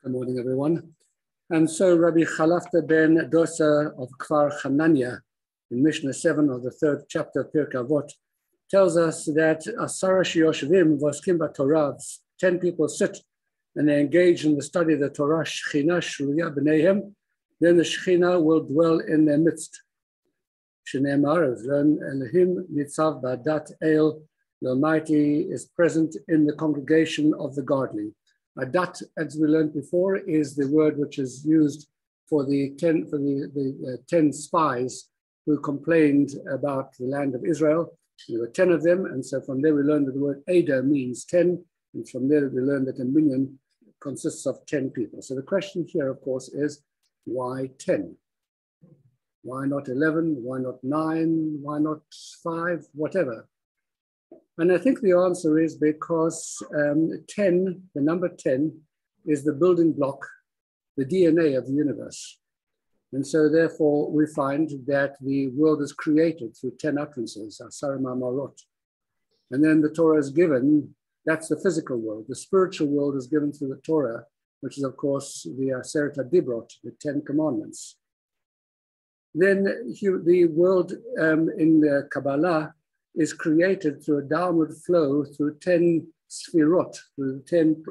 Good morning, everyone. And so Rabbi Chalafta ben Dosa of Kfar Hanania in Mishnah 7 of the 3rd chapter of Pirkei Avot tells us that Asara Shiyoshvim voskim b'Torah, 10 people sit and they engage in the study of the Torah, Shechina Shruya b'neihem, then the Shechina will dwell in their midst. Shneimar, as learned, Elohim nitzav ba'adat el, the Almighty is present in the congregation of the godly. Adat, as we learned before, is the word which is used for the 10 spies who complained about the land of Israel. There were 10 of them, and so from there we learned that the word Ada means 10, and from there we learned that a minyan consists of 10 people. So the question here, of course, is why 10? Why not 11? Why not 9? Why not 5? Whatever. And I think the answer is because 10, the number 10, is the building block, the DNA of the universe. And so therefore we find that the world is created through 10 utterances, Asara Ma'amarot. And then the Torah is given, that's the physical world. The spiritual world is given through the Torah, which is of course the Aseret HaDibrot, the 10 commandments. Then the world in the Kabbalah is created through a downward flow through 10 sphirot, through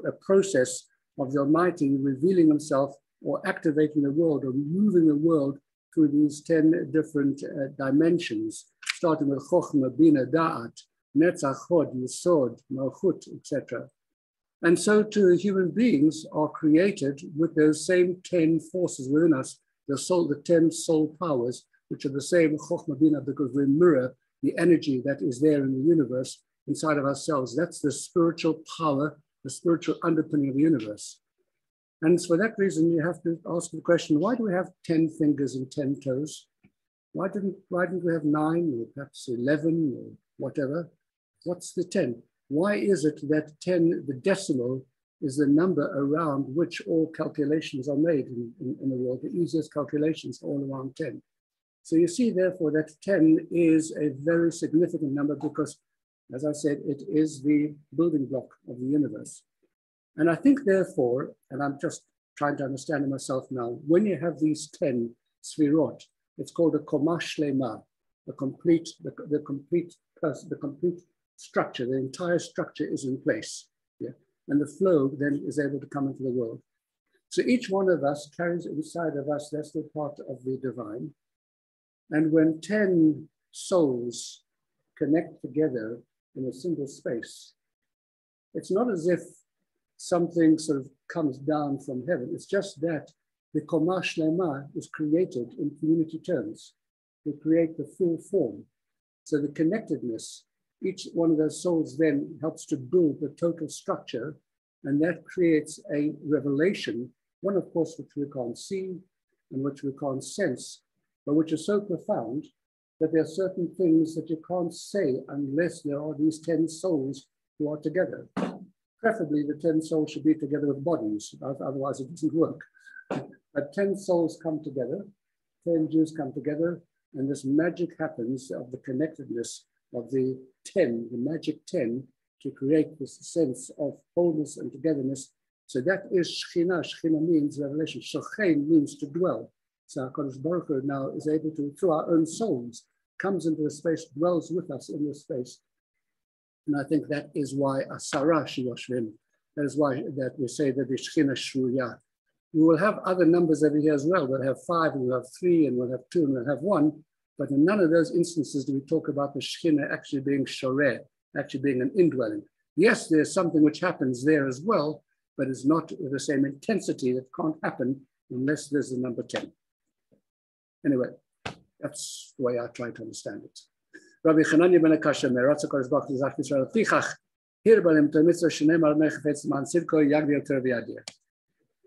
a process of the Almighty revealing himself or activating the world or moving the world through these 10 different dimensions, starting with Chochmah, Bina, Da'at, Netzach, Hod, Yesod, Malchut, etc. And so too, human beings are created with those same 10 forces within us, the 10 soul powers, which are the same Chochmah, Bina, because we mirror the energy that is there in the universe inside of ourselves. That's the spiritual power, the spiritual underpinning of the universe. And for that reason, you have to ask the question, why do we have 10 fingers and 10 toes? Why didn't we have 9 or perhaps 11 or whatever? What's the 10? Why is it that 10, the decimal, is the number around which all calculations are made in the world? The easiest calculations are all around 10. So you see, therefore, that 10 is a very significant number because, as I said, it is the building block of the universe. And I think, therefore, and I'm just trying to understand it myself now, when you have these 10 sphirot, it's called a Koma Shlema, the complete structure, the entire structure is in place. Yeah? And the flow then is able to come into the world. So each one of us carries inside of us, that's the part of the divine. And when 10 souls connect together in a single space, it's not as if something sort of comes down from heaven. It's just that the Koma Shlema is created in community terms. They create the full form. So the connectedness, each one of those souls then helps to build the total structure, and that creates a revelation, one of course which we can't see and which we can't sense, but which is so profound that there are certain things that you can't say unless there are these 10 souls who are together. Preferably the 10 souls should be together with bodies, otherwise it doesn't work. But 10 souls come together, 10 Jews come together, and this magic happens of the connectedness of the 10, the magic 10, to create this sense of wholeness and togetherness. So that is Shechina. Shechina means revelation. Shochein means to dwell. So HaKadosh Baruch Hu now is able to, through our own souls, comes into a space, dwells with us in this space. And I think that is why Asara Shiyoshvim, that is why that we say that the Shechina Shruya. We will have other numbers over here as well. We'll have 5, and we'll have 3, and we'll have 2, and we'll have 1. But in none of those instances do we talk about the Shechina actually being Shoreh, actually being an indwelling. Yes, there's something which happens there as well, but it's not with the same intensity. That can't happen unless there's the number 10. Anyway, that's the way I try to understand it. Rabbi Hanania ben Akasha, Meratz HaKadosh Baruch Hu Zach Yisrael Fichach, Hir Balem Mitzvah Shneimar Mechafetz Man Sivko Yagdi Yoter V'Yadir.